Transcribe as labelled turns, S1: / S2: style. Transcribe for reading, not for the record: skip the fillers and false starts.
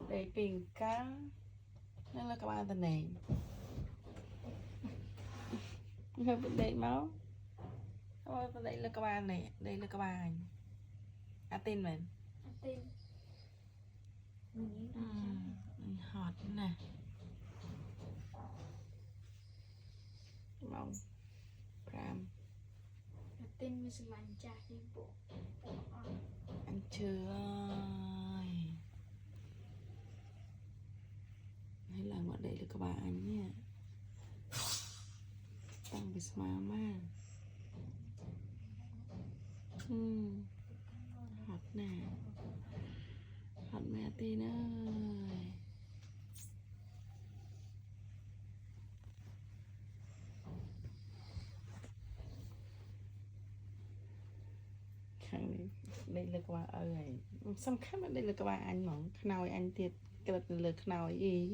S1: để bình cá nên là các bạn tên này hơi bị đầy máu đây là các bạn này đây là các bạn tên mình
S2: tên
S1: hot nè mong ram
S2: tên mình sẽ mạnh trả đi bộ
S1: ăn chưa ơi hay là ngọn đây là các bạn nha tăng với mama hot nè hot mẹ tin ơi đây là các bạn ơi xăm khắp đây là các bạn anh mỏng nào anh tiệt cái là nào ý